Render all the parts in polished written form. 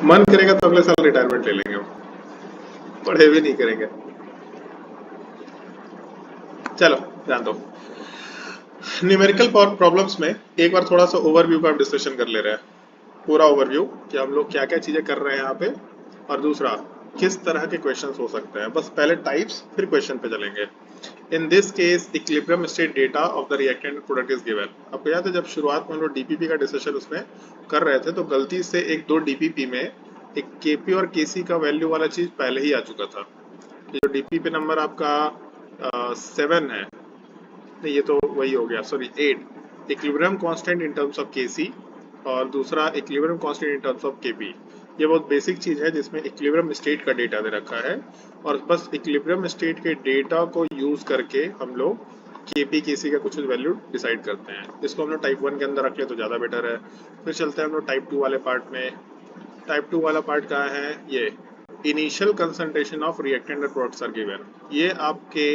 मन करेगा तो अगले साल रिटायरमेंट ले लेंगे, पढ़े भी नहीं करेंगे। चलो ध्यान दो। न्यूमेरिकल प्रॉब्लम्स में एक बार थोड़ा सा ओवरव्यू का डिस्कशन कर ले रहे हैं, पूरा ओवरव्यू कि हम लोग क्या क्या चीजें कर रहे हैं यहाँ पे, और दूसरा किस तरह के क्वेश्चंस हो सकते हैं। बस पहले टाइप्स फिर क्वेश्चन पे चलेंगे। In this case equilibrium state data of the reactant product is given. आपको याद है जब शुरुआत में हम लोग डीपीपी का डिस्कशन उसमें कर रहे थे तो गलती से एक दो डीपीपी में एक केपी और केसी का वैल्यू वाला चीज पहले ही आ चुका था। ये जो डीपीपी नंबर आपका 7 है, नहीं ये तो वही हो गया, sorry 8, equilibrium constant in terms of Kc और दूसरा equilibrium constant in terms of Kp. ये बहुत बेसिक चीज है जिसमें इक्विलिब्रियम स्टेट का डेटा दे रखा है और बस इक्विलिब्रियम स्टेट के डेटा को यूज करके हम लोग केपी केसी का कुछ वैल्यू डिसाइड करते हैं। इसको हम लोग टाइप 1 के अंदर रख ले तो ज्यादा बेटर है। फिर चलते हैं हम लोग टाइप 2 वाले पार्ट में। टाइप 2 वाला पार्ट कहाँ है, ये initial concentration of reactant and products are given. ये आपके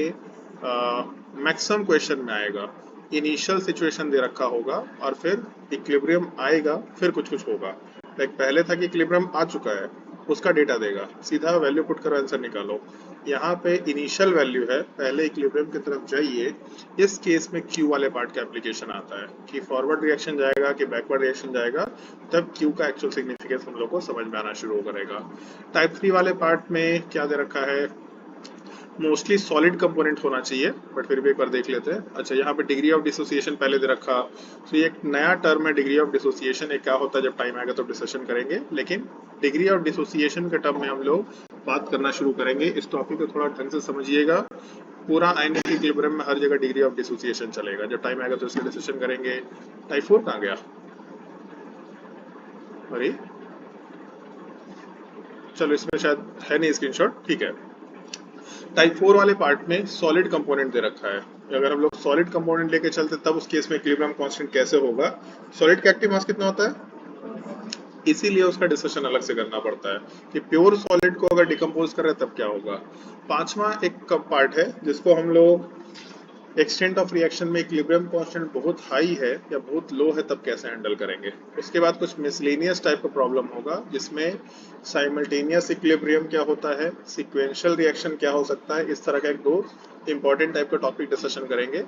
मैक्सिमम क्वेश्चन में आएगा। इनिशियल सिचुएशन दे रखा होगा और फिर इक्विलिब्रियम आएगा, फिर कुछ कुछ होगा। लाइक पहले था कि इक्विलिब्रियम आ चुका है, उसका डेटा देगा, सीधा वैल्यू पुट करो, आंसर निकालो। यहाँ पे इनिशियल वैल्यू है, पहले इक्विलिब्रियम की तरफ जाइए। इस केस में क्यू वाले पार्ट का एप्लीकेशन आता है कि फॉरवर्ड रिएक्शन जाएगा कि बैकवर्ड रिएक्शन जाएगा, तब क्यू का एक्चुअल सिग्निफिकेंस हम लोग को समझ में आना शुरू करेगा। टाइप 3 वाले पार्ट में क्या दे रखा है, मोस्टली सॉलिड कंपोनेंट होना चाहिए, बट फिर भी एक बार देख लेते हैं। अच्छा यहाँ पे डिग्री ऑफ डिसोसिएशन पहले दे रखा, तो ये एक नया टर्म है डिग्री ऑफ डिसोसिएशन। एक क्या होता है जब टाइम आएगा तो डिस्कशन करेंगे, लेकिन डिग्री ऑफ डिसोसिएशन के टर्म में हम लोग बात करना शुरू करेंगे। इस टॉपिक को थोड़ा ढंग से समझिएगा। पूरा आयनिक इक्विलिब्रियम में हर जगह डिग्री ऑफ डिसोसिएशन चलेगा, जब टाइम आएगा तो इसका डिस्कशन करेंगे। टाइप 4 कहाँ गया, अरे चलो इसमें शायद है नहीं स्क्रीनशॉट, ठीक है। टाइप 4 वाले पार्ट में सॉलिड कंपोनेंट दे रखा है। अगर हम लोग सॉलिड कंपोनेंट लेके चलते तब उस केस में इक्विलिब्रियम कांस्टेंट कैसे होगा। सॉलिड का एक्टिव मास कितना होता है, इसीलिए उसका डिस्कशन अलग से करना पड़ता है कि प्योर सॉलिड को अगर डिकम्पोज कर रहे हैं तब क्या होगा। पांचवा एक पार्ट है जिसको हम लोग एक्सटेंट ऑफ रिएक्शन में इक्विलिब्रियम कांस्टेंट बहुत हाई है या बहुत लो है तब कैसे हैंडल करेंगे। उसके बाद कुछ मिसलेनियस टाइप का प्रॉब्लम होगा जिसमें साइमल्टेनियस इक्विलिब्रियम क्या होता है, सीक्वेंशियल रिएक्शन क्या हो सकता है। इस तरह का एक दो इंपॉर्टेंट टाइप का टॉपिक डिस्कशन करेंगे,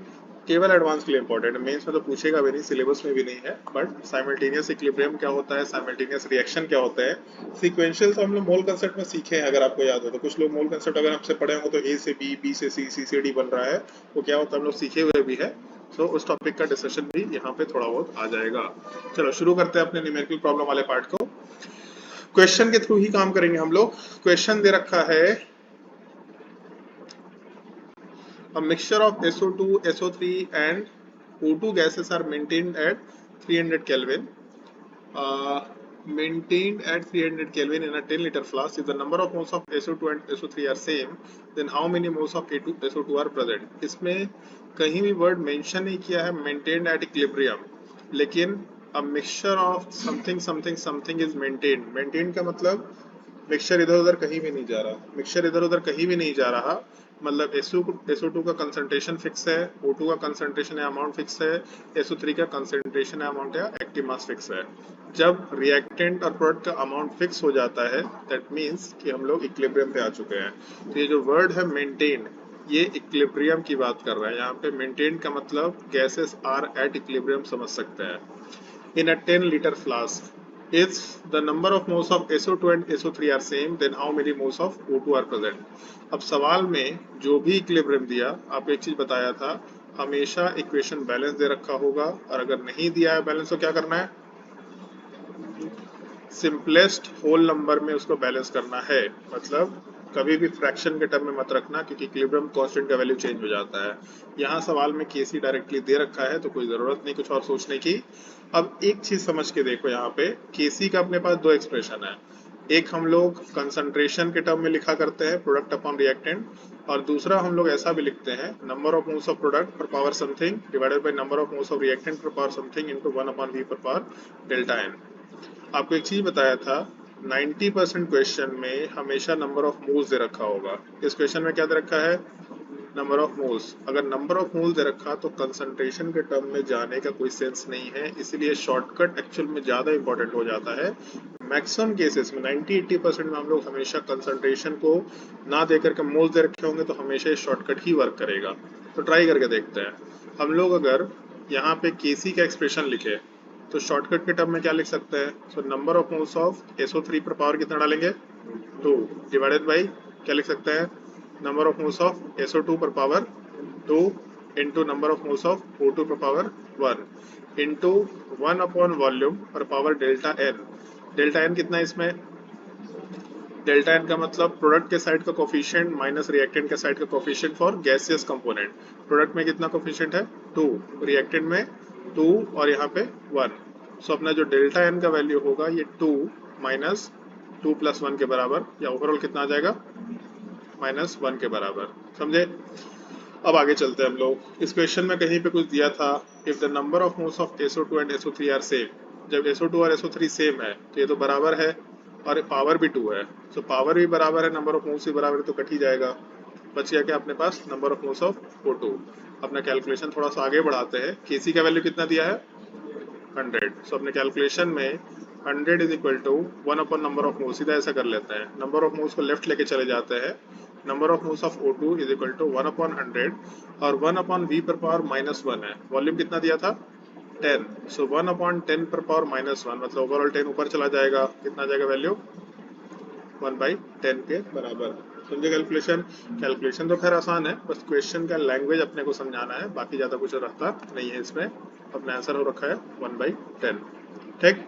केवल एडवांस के लिए इंपॉर्टेंट है, मेंस में तो पूछेगा भी नहीं, सिलेबस में भी नहीं है। बट साइमल्टेनियस इक्विलिब्रियम क्या होता है, साइमल्टेनियस रिएक्शन क्या होता है। सीक्वेंशियल तो हम लोग मोल कंसेप्ट में सीखे हैं, अगर आपको याद हो तो। कुछ लोग मोल कंसेप्ट अगर हमसे पढ़े होंगे तो ए से बी, बी से सी, सी से डी बन रहा है, वो क्या होता है हम लोग सीखे हुए भी है। तो उस टॉपिक का डिस्कशन भी यहाँ पे थोड़ा बहुत आ जाएगा। चलो शुरू करते हैं अपने न्यूमेरिकल प्रॉब्लम वाले पार्ट को। क्वेश्चन के थ्रू ही काम करेंगे हम लोग। क्वेश्चन दे रखा है a mixture of SO2, SO3 and O2 gases are maintained at 300 Kelvin. Maintained at 300 Kelvin in a 10 liter flask. If the number of moles of SO2 and SO3 are same, then how many moles of SO2 are present? इसमें कहीं भी word mention नहीं किया है maintained at equilibrium, लेकिन a mixture of something something something is maintained. maintained का मतलब mixture इधर उधर कहीं भी नहीं जा रहा, मिक्सचर इधर उधर कहीं भी नहीं जा रहा, मतलब SO2 का कंसंट्रेशन फिक्स है, O2 का कंसंट्रेशन या अमाउंट फिक्स है, SO3 का कंसंट्रेशन या अमाउंट या एक्टिव मास फिक्स है। जब रिएक्टेंट और प्रोडक्ट का अमाउंट फिक्स हो जाता है दैट मीन्स कि हम लोग इक्विलिब्रियम पे आ चुके हैं। तो ये जो वर्ड है मेंटेन, ये इक्विलिब्रियम की बात कर रहा है। यहाँ पे मेंटेन का मतलब गैसेस आर एट इक्विलिब्रियम समझ सकते हैं। In a 10 liter flask, if the number of moles of SO2 and SO3 are same, then how many moles of O2 are present? अब सवाल में जो भी इक्विलिब्रियम दिया, आपको एक चीज बताया था, हमेशा इक्वेशन बैलेंस दे रखा होगा, और अगर नहीं दिया है बैलेंस तो क्या करना है, सिंपलेस्ट होल नंबर में उसको बैलेंस करना है। मतलब कभी भी फ्रैक्शन के टर्म में मत रखना, क्योंकि इक्विलिब्रियम कांस्टेंट का वैल्यू चेंज हो जाता है। यहाँ सवाल में केसी डायरेक्टली दे रखा है तो कोई जरूरत नहीं कुछ और सोचने की। अब एक चीज समझ के देखो, यहाँ पे केसी का अपने पास दो एक्सप्रेशन है। एक हम लोग कंसंट्रेशन के टर्म में लिखा करते हैं प्रोडक्ट अपॉन रिएक्टेंट, और दूसरा हम लोग ऐसा भी लिखते हैं number of moles of product पर power something divided by number of moles of reactant पर पावर समथिंग इनटू 1/v पर पावर डेल्टा एन। आपको एक चीज बताया था, 90% क्वेश्चन में हमेशा नंबर ऑफ मोल्स दे रखा होगा। इस क्वेश्चन में क्या दे रखा है, नंबर ऑफ मोल्स। अगर नंबर ऑफ मोल्स दे रखा तो कंसंट्रेशन के टर्म में जाने का कोई सेंस नहीं है, इसलिए शॉर्टकट एक्चुअल में ज़्यादा इंपॉर्टेंट हो जाता है। मैक्सिमम केसेस में 90-80% में हम लोग हमेशा कंसंट्रेशन को ना दे करके मोल्स दे रखे होंगे तो हमेशा शॉर्टकट ही वर्क करेगा। तो ट्राई करके देखते हैं। हम लोग अगर यहाँ पे केसी का एक्सप्रेशन लिखे तो शॉर्टकट के टर्म में क्या लिख सकते हैं? So number of moles of SO3 पर पावर कितना डालेंगे? 2 डिवाइडेड बाई क्या लिख सकते हैं? Number of moles of SO2 पर power 2 into number of moles of O2 पर पावर 1 इंटू 1 अपॉन वॉल्यूम पर power delta n. Delta n कितना है इसमें? डेल्टा एन का मतलब प्रोडक्ट के साइड का कोफिशिएंट माइनस रिएक्टेंट के साइड का coefficient for gaseous component. Product में कितना कोफिशिएंट है? 2, रिएक्टेंट में 2 और यहाँ पे 1। सो अपना जो डेल्टा एन का वैल्यू होगा ये 2 माइनस 2 प्लस 1 के बराबर, या ओवरऑल कितना आ जाएगा? -1 के बराबर। समझे? अब आगे चलते हैं हम लोग। इस क्वेश्चन में कहीं पे कुछ दिया था, if the number of moles of SO2 and SO3 are same. जब SO2 और SO3 सेम है तो ये तो बराबर है और पावर भी 2 है। सो पावर भी बराबर है, नंबर ऑफ मोल्स भी बराबर है, तो कट ही जाएगा। बच गया क्या अपने पास? Number of moles of O2। अपना कैलकुलेशन थोड़ा सा आगे बढ़ाते हैं। Kc का वैल्यू कितना दिया है? 100। सो अपने कैलकुलेशन में 100 is equal to 1 upon number of moles. सीधा ऐसा कर लेते हैं, नंबर ऑफ मोल्स को लेफ्ट लेके चले जाते हैं। Number of moles of O2 is equal to 1 upon 100 और 1 अपॉन V पर पावर -1 है। वॉल्यूम कितना दिया था? 10। सो 1 अपॉन 10 पर पावर -1 मतलब ओवरऑल 10 ऊपर चला जाएगा। कितना जाएगा वैल्यू? 1/10 के बराबर। समझे कैलकुलेशन? कैलकुलेशन तो खैर आसान है, बस क्वेश्चन का लैंग्वेज अपने को समझाना है, बाकी ज़्यादा कुछ रहता नहीं है इसमें। अपना आंसर हो रखा है 1/10। ठीक,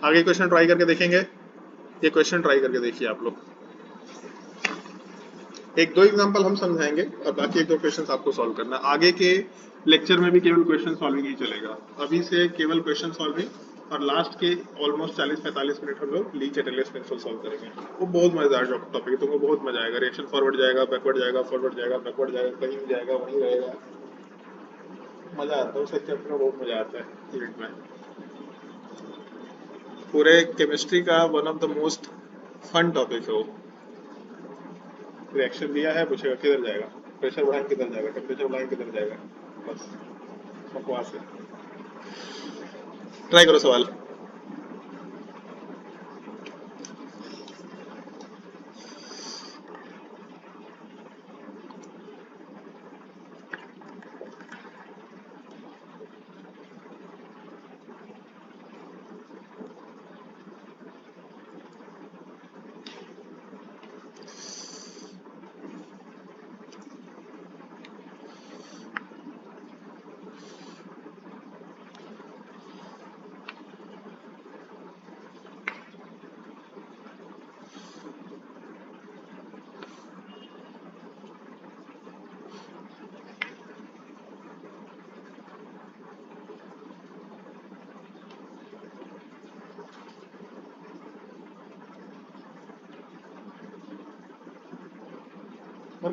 आगे क्वेश्चन ट्राई करके देखेंगे। ये क्वेश्चन ट्राई करके देखिए आप लोग। एक दो एग्जांपल हम समझाएंगे और बाकी एक दो क्वेश्चंस आपको सॉल्व करना। आगे के लेक्चर में भी केवल क्वेश्चन सॉल्विंग ही चलेगा। अभी से केवल क्वेश्चन सॉल्विंग और लास्ट के ऑलमोस्ट 40-45 मिनट हम लोग लीच एटलियस प्रिंसिपल सॉल्व करेंगे। वो बहुत मजेदार टॉपिक है, तुमको बहुत मजा आएगा। रिएक्शन फॉरवर्ड जाएगा, बैकवर्ड जाएगा, फॉरवर्ड जाएगा, बैकवर्ड जाएगा, कहीं भी जाएगा वहीं रहेगा। मजा आता है उस चैप्टर में, बहुत मजा आता है यूनिट में। पूरे केमिस्ट्री का one of the most fun topic है वो। रिएक्शन दिया है, पूछेगा किधर जाएगा, प्रेशर बढ़ाएंगे किधर जाएगा, टेम्परेचर बढ़ाएंगे किधर जाएगा, बस बकवास है। ट्राई करो सवाल।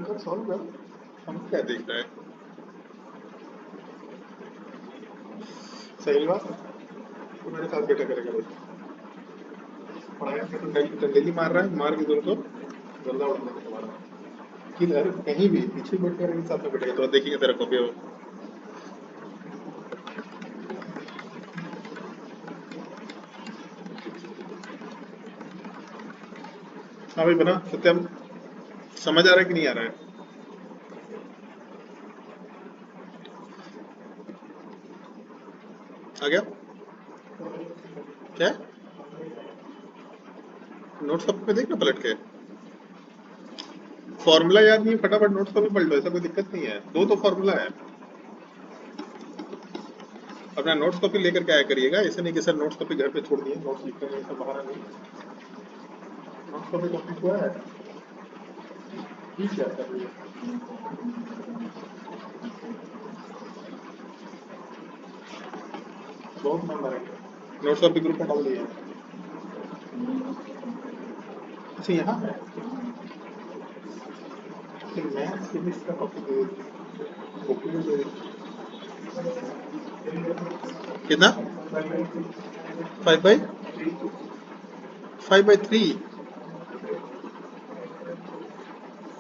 कर सॉल्व कर, हम क्या देख रहे हैं? सही बात, तो मेरे साथ बेटा करेगा बेटा। पढ़ाई तो डेली मार रहा है, मार के तुमको गंदा उड़ना तुम्हारा किधर कहीं भी पीछे बैठ कर साथ में बैठेगा तो देखेंगे तेरा कॉपी हो। हाँ भाई बना सत्यम, समझ आ रहा है कि नहीं आ रहा है? आ गया क्या? नोट्स कॉपी पे देखना पलट के, फॉर्मूला याद नहीं, फटाफट नोट्स कॉपी पढ़ लो, ऐसा कोई दिक्कत नहीं है। दो तो फॉर्मूला है। अपना नोट्स कॉपी लेकर के आया करिएगा, ऐसे नहीं कि सर नोट्स कॉपी घर पे छोड़ दिए, नोट्स लिखते नहीं, सब बाहर नहीं। नोट्स कॉपी कॉपी हुआ है ठीक है सर, बहुत नंबर है। नोट्स कॉपी ग्रुप में डाल दिए। अच्छा यहाँ है मैथ्स फिजिक्स का कॉपी कितना? 5/3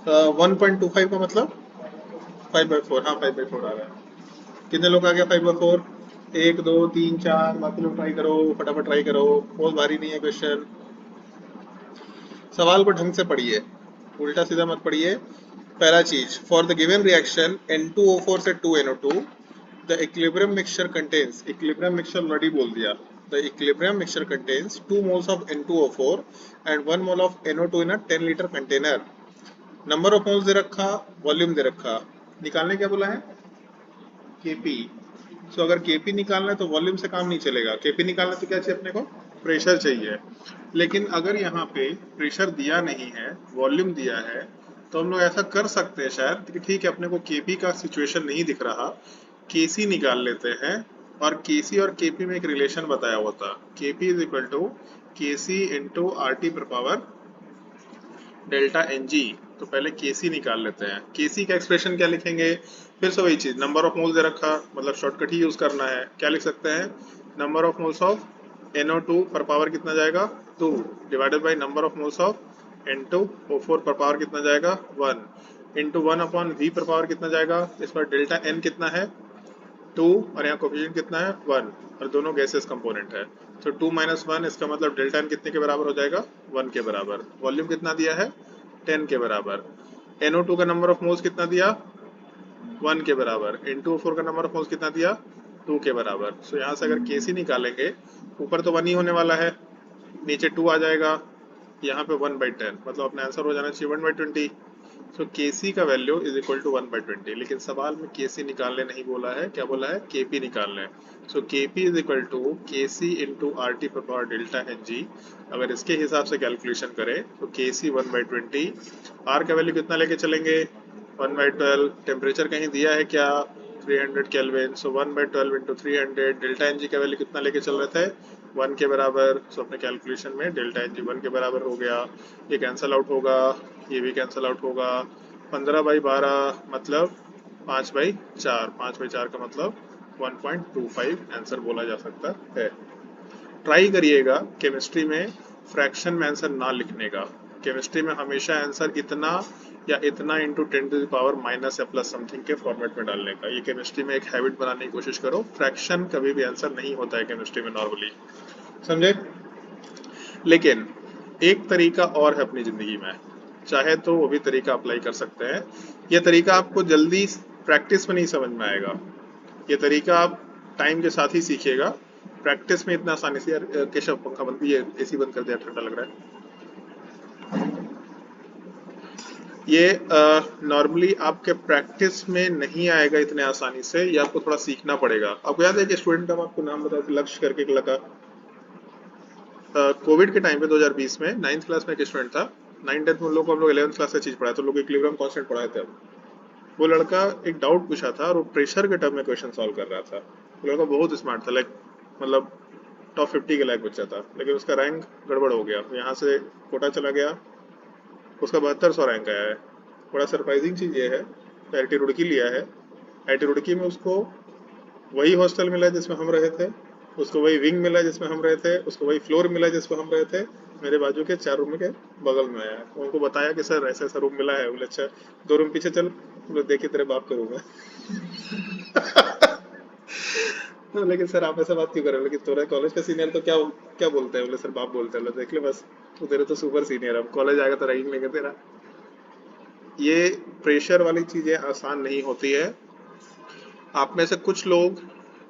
1.25 का मतलब 5/4, हाँ 5/4 आ रहा है। कितने लोग आ गया 5/4? 1 2 3 4, बाकी लोग ट्राई करो, फटाफट ट्राई करो, बहुत भारी नहीं है क्वेश्चन। सवाल को ढंग से पढ़िए, उल्टा सीधा मत पढ़िए। पहला चीज, for the given reaction N2O4 से 2NO2 the equilibrium mixture contains, equilibrium mixture already बोल दिया, the equilibrium mixture contains 2 moles of N2O4 and 1 mole of NO2 in a 10 litre container. Number of moles दे रखा, volume दे रखा, निकालने क्या बोला है? केपी। सो अगर केपी निकालना है तो वॉल्यूम से काम नहीं चलेगा, केपी निकालना तो क्या चाहिए अपने को? प्रेशर चाहिए। लेकिन अगर यहाँ पे प्रेशर दिया नहीं है, वॉल्यूम दिया है, तो हम लोग ऐसा कर सकते हैं शायद कि ठीक है अपने को केपी का सिचुएशन नहीं दिख रहा, केसी निकाल लेते हैं। और केसी और केपी में एक रिलेशन बताया हुआ था, KP is equal to KC into R T पर पावर डेल्टा एन जी। तो पहले केसी निकाल लेते हैं। केसी का एक्सप्रेशन क्या लिखेंगे? फिर से वही चीज, नंबर ऑफ मोल्स दे रखा, मतलब शॉर्टकट ही यूज करना है। क्या लिख सकते हैं? Number of moles of NO2 पर पावर कितना जाएगा? 2 divided by number of moles of N2O4 पर पावर कितना जाएगा? 1 इंटू 1/V पर पावर कितना जाएगा? इस पर डेल्टा एन कितना है? 2, और यहाँ कोफिशिएंट कितना है? 1, और दोनों गैसेस कंपोनेंट है। तो 2 - 1, इसका मतलब डेल्टा एन कितने के बराबर हो जाएगा? 1 के बराबर। वॉल्यूम कितना दिया है? 10 के बराबर। NO2 का नंबर ऑफ मोल्स कितना दिया? 1 के बराबर। N2O4 का नंबर ऑफ मोल्स कितना दिया? 2 के बराबर। सो यहाँ से अगर केसी निकालेंगे, ऊपर तो 1 ही होने वाला है, नीचे 2 आ जाएगा, यहाँ पे 1/10, मतलब अपना आंसर हो जाना चाहिए 1/20। सो केसी का वैल्यू इज इक्वल टू 1/20। लेकिन सवाल में केसी निकालने नहीं बोला है, क्या बोला है? केपी निकालना है। So Kp is equal to KC into R T पर पावर डेल्टा एन जी। अगर इसके हिसाब से कैलकुलेशन करें तो केसी 1/20, आर का वैल्यू कितना लेके चलेंगे? 1/12। टेम्परेचर कहीं दिया है क्या? 300 केल्विन। सो 1/12 इंटू 300, डेल्टा एन जी का वैल्यू कितना लेके चल रहे थे? 1 के बराबर। सो अपने कैलकुलेशन में डेल्टा एन जी 1 के बराबर हो गया। ये कैंसल आउट होगा, ये भी कैंसल आउट होगा। 15/12 मतलब 5/4, 5/4 का मतलब 1.25 आंसर बोला जा सकता है। ट्राई करिएगा केमिस्ट्री में फ्रैक्शन में आंसर ना लिखने का। केमिस्ट्री में हमेशा आंसर इतना या इतना इंटू 10⁻⁻ माइनस या प्लस समथिंग के फॉर्मेट में डालने का। ये केमिस्ट्री में एक हैबिट बनाने की कोशिश करो। फ्रैक्शन कभी भी आंसर नहीं होता है केमिस्ट्री में नॉर्मली, समझे? लेकिन एक तरीका और है अपनी जिंदगी में, चाहे तो वो भी तरीका अप्लाई कर सकते हैं। ये तरीका आपको जल्दी प्रैक्टिस में नहीं समझ में आएगा, ये तरीका आप टाइम के साथ ही सीखिएगा। प्रैक्टिस में इतना आसानी से, यार केशव पंखा बंद, ये एसी बंद कर दिया, ठंडा लग रहा है। ये नॉर्मली आपके प्रैक्टिस में नहीं आएगा इतने आसानी से, ये आपको थोड़ा सीखना पड़ेगा। आपको याद है कि स्टूडेंट का आपको नाम बताया था, लक्ष्य करके एक लड़का, कोविड के टाइम पे 2020 में 9th क्लास में एक स्टूडेंट था। 9th-10th में हम लोग 11th क्लास से चीज पढ़ाए थे, लोग इक्विलिब्रियम कांस्टेंट पढ़ाए थे। वो लड़का एक डाउट पूछा था और वो प्रेशर के टर्म में क्वेश्चन सॉल्व कर रहा था। वो लड़का बहुत स्मार्ट था, लाइक मतलब टॉप 50 के लायक बच्चा था, लेकिन उसका रैंक गड़बड़ हो गया, यहाँ से कोटा चला गया, उसका 7200 रैंक आया है। बड़ा सरप्राइजिंग चीज़ ये है, तो IIT रुड़की लिया है, IIT रुड़की में उसको वही हॉस्टल मिला जिसमें हम रहे थे, उसको वही विंग मिला जिसमें हम रहे थे, उसको वही फ्लोर मिला जिसमें हम रहे थे, मेरे बाजू के 4 रूम के बगल में आया। उनको बताया कि सर ऐसा ऐसा रूम मिला है। बोले अच्छा 2 रूम पीछे चल, बोले देखिए तेरे बाप का रूम है। लेकिन सर आप ऐसा बात क्यों कर रहे हो? लेकिन तुम्हारे कॉलेज का सीनियर तो क्या क्या बोलते हैं? बोले सर बाप बोलते हैं। देख ले बस, तू तेरे तो सुपर सीनियर, अब कॉलेज आएगा तो रैंक लेंगे तेरा। ये प्रेशर वाली चीजें आसान नहीं होती है। आप में से कुछ लोग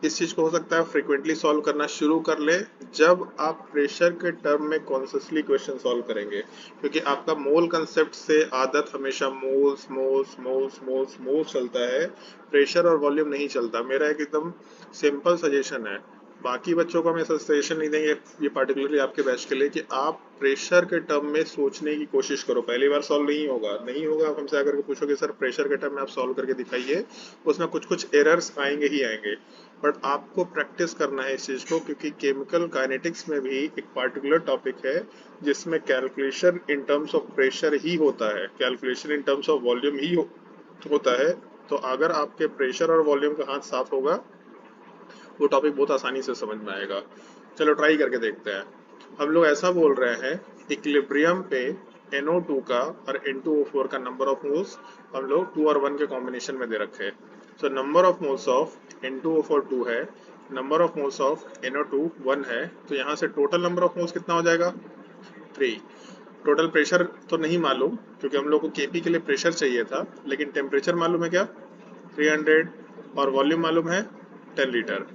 इस चीज को हो सकता है फ्रिक्वेंटली सॉल्व करना शुरू कर ले जब आप प्रेशर के टर्म में कॉन्शियसली क्वेश्चन सॉल्व करेंगे, क्योंकि आपका मोल कंसेप्ट से आदत हमेशा moles moles moles moles moles चलता है, प्रेशर और वॉल्यूम नहीं चलता। मेरा एक एकदम सिंपल सजेशन है, बाकी बच्चों को हम ऐसा सजेशन नहीं देंगे, ये पार्टिकुलरली आपके बैच के लिए, कि आप प्रेशर के टर्म में सोचने की कोशिश करो। पहली बार सॉल्व नहीं होगा, नहीं होगा, आप हमसे आकर के पूछोगे सर प्रेशर के टर्म में आप सॉल्व करके दिखाइए, उसमें कुछ कुछ एरर्स आएंगे ही आएंगे, बट आपको प्रैक्टिस करना है इस चीज को, क्योंकि केमिकल काइनेटिक्स में भी एक पार्टिकुलर टॉपिक है जिसमें calculation in terms of pressure ही होता है, calculation in terms of volume ही होता है। तो अगर आपके प्रेशर और वॉल्यूम का हाथ साफ होगा, वो टॉपिक बहुत आसानी से समझ में आएगा। चलो ट्राई करके देखते हैं। हम लोग ऐसा बोल रहे हैं, इक्विलिब्रियम पे NO2 का और N2O4 का नंबर ऑफ मोल्स हम लोग 2 और 1 के कॉम्बिनेशन में दे रखे हैं। So number of moles of N2O4 2 है, number of moles of NO2 1 है, तो यहाँ से टोटल नंबर ऑफ मोल्स कितना हो जाएगा 3। टोटल प्रेशर तो नहीं मालूम क्योंकि हम लोग को केपी के लिए प्रेशर चाहिए था, लेकिन टेम्परेचर मालूम है क्या 300 और वॉल्यूम मालूम है 10 लीटर।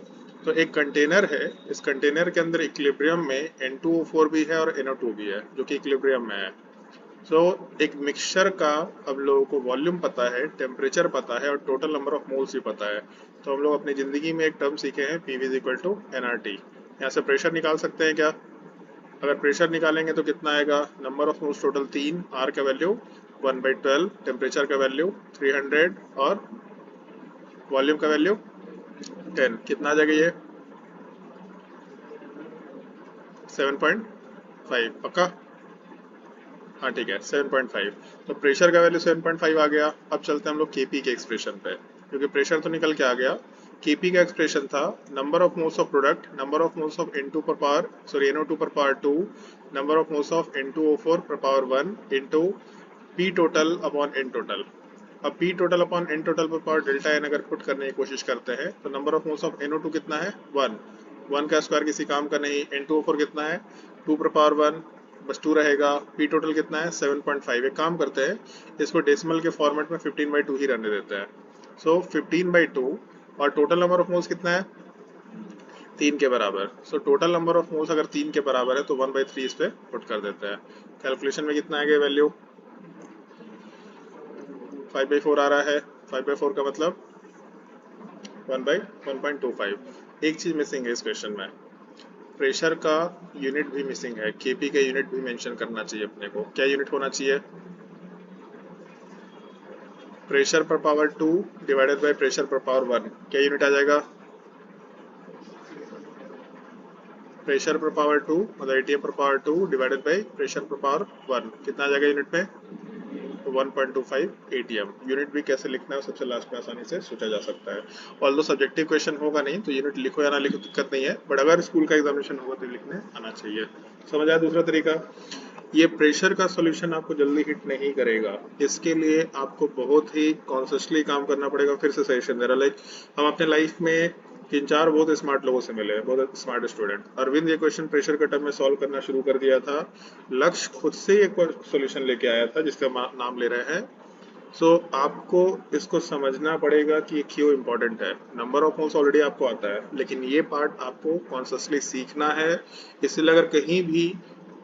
तो एक कंटेनर है, इस कंटेनर के अंदर इक्विलिब्रियम में N2O4 भी है और NO2 भी है जो कि इक्विलिब्रियम में है। सो एक मिक्सचर का हम लोगों को वॉल्यूम पता है, टेम्परेचर पता है और टोटल नंबर ऑफ मोल्स भी पता है। तो हम लोग अपनी जिंदगी में एक टर्म सीखे हैं PV इक्वल टू NRT। यहाँ से प्रेशर निकाल सकते हैं क्या? अगर प्रेशर निकालेंगे तो कितना आएगा, number of moles total 3, R का वैल्यू 1/12, टेम्परेचर का वैल्यू 300 और वॉल्यूम का वैल्यू 10, कितना आ जाएगा ये 7.5 पक्का? हाँ ठीक है 7.5। तो प्रेशर का वैल्यू 7.5 आ गया। अब चलते हैं हम लोग केपी के एक्सप्रेशन पे, क्योंकि प्रेशर तो निकल के आ गया। केपी का एक्सप्रेशन था number of moles of product, number of moles of N2 पर पावर NO2 पर power 2, number of moles of N2O4 पर power 1 into P total upon N total. अब P total upon N total पर power delta N अगर put करने की कोशिश करते हैं तो number of moles of NO2 कितना है 1 का स्क्वायर किसी काम का नहीं, N2O4 कितना है 2 पर पावर 1 बस 2 रहेगा, P टोटल कितना है 7.5। एक काम करते हैं इसको डेसिमल के फॉर्मेट में 15/2 ही रहने देते हैं। सो 15/2 और टोटल नंबर ऑफ मोल्स कितना है 3 के बराबर। So total number of moles अगर 3 के बराबर है तो 1/3 इस पे पुट कर देते हैं। कैलकुलेशन में कितना आएगा वैल्यू 5/4 आ रहा है। 5/4 का मतलब 1/1.25। एक चीज मिसिंग है इस क्वेश्चन में, प्रेशर का यूनिट भी मिसिंग है। केपी का यूनिट भी मेंशन करना चाहिए अपने को। क्या यूनिट होना चाहिए, प्रेशर पर पावर 2 डिवाइडेड बाय प्रेशर पर पावर 1। क्या यूनिट आ जाएगा, प्रेशर पर पावर 2 मतलब ATM पर पावर 2 डिवाइडेड बाय प्रेशर पर पावर 1, कितना आ जाएगा यूनिट में 1.25 ATM। यूनिट भी कैसे लिखना है सबसे लास्ट में आसानी से सोचा जा सकता है। ऑल्दो सब्जेक्टिव क्वेश्चन होगा नहीं तो यूनिट लिखो या ना लिखो दिक्कत नहीं है, बट अगर स्कूल का एग्जामिनेशन होगा तो लिखने आना चाहिए। समझ आया दूसरा तरीका। ये प्रेशर का सॉल्यूशन आपको जल्दी हिट नहीं करेगा, इसके लिए आपको बहुत ही कॉन्शियसली काम करना पड़ेगा। फिर से सजेशन दे रहा, लाइक हम अपने लाइफ में 3-4 बहुत स्मार्ट लोगों से मिले, बहुत स्मार्ट स्टूडेंट। अरविंद ये क्वेश्चन प्रेशर के टर्म में सॉल्व करना शुरू कर दिया था, लक्ष्य खुद से एक सॉल्यूशन लेके आया था जिसका नाम ले रहे हैं। सो आपको इसको समझना पड़ेगा कि ये क्यों इम्पोर्टेंट है। नंबर ऑफ मोल्स ऑलरेडी आपको आता है, लेकिन ये पार्ट आपको कॉन्शियसली सीखना है। इसलिए अगर कहीं भी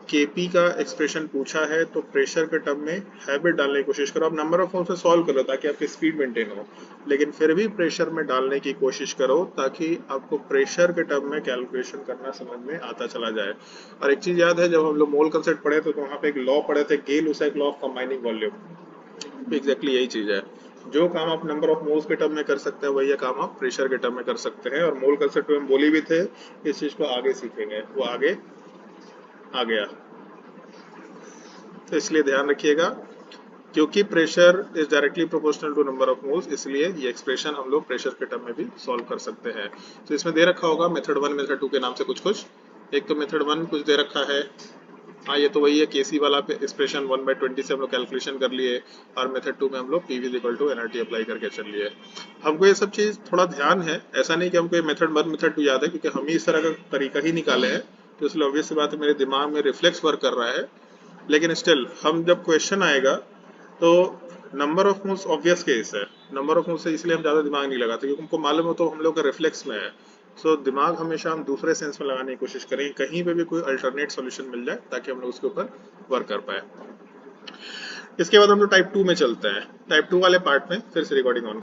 केपी का एक्सप्रेशन पूछा है तो प्रेशर के टर्म में हैबिट डालने की कोशिश करो। आप नंबर ऑफ मोल्स से सॉल्व करो ताकि आपकी स्पीड मेंटेन हो, लेकिन फिर भी प्रेशर में डालने की कोशिश करो ताकि आपको प्रेशर के टर्म में कैलकुलेशन करना समझ में आता चला जाए। और एक चीज याद है, जब हम लोग मोल कंसेप्ट पढ़े थे तो वहाँ पे एक लॉ पढ़े थे, Gay Lussac law of combining volume. Exactly यही चीज है, जो काम आप नंबर ऑफ मोल्स के टर्म में कर सकते हैं वही काम आप प्रेशर के टर्म में कर सकते हैं। और मोल कंसेप्ट में हम बोली भी थे, इस चीज को आगे सीखेंगे, वो आगे आ गया। तो इसलिए ध्यान रखिएगा, क्योंकि pressure is directly proportional to number of moles, इसलिए ये एक्सप्रेशन हम लोग प्रेशर के टर्म में भी सॉल्व कर सकते हैं। तो इसमें दे रखा होगा मेथड 1 मेथड 2 के नाम से कुछ कुछ। एक तो मेथड 1 कुछ दे रखा है, हाँ ये तो वही है, केसी वाला पे एक्सप्रेशन 1/20 से हम लोग कैलकुलेशन कर लिए, और मेथड 2 में हम लोग PV equal to NRT apply करके चल लिए। हमको ये सब चीज थोड़ा ध्यान है, ऐसा नहीं कि हमको ये मेथड 1 मेथड 2 याद है, क्योंकि हम ही इस तरह का तरीका ही निकाले हैं, तो इसलिए ऑब्वियस सी बात है मेरे दिमाग में रिफ्लेक्स वर्क कर रहा है। लेकिन स्टिल हम जब क्वेश्चन आएगा तो number of moles obvious case है, नंबर ऑफ मोल्स से इसलिए हम ज़्यादा दिमाग नहीं लगाते क्योंकि हमको मालूम हो तो हम लोग का रिफ्लेक्स में है। सो दिमाग हमेशा हम दूसरे सेंस में लगाने की कोशिश करेंगे, कहीं पे भी कोई अल्टरनेट सॉल्यूशन मिल जाए ताकि हम लोग उसके ऊपर वर्क कर पाए। इसके बाद हम लोग टाइप 2 में चलते हैं। टाइप 2 वाले पार्ट में फिर से रिकॉर्डिंग ऑन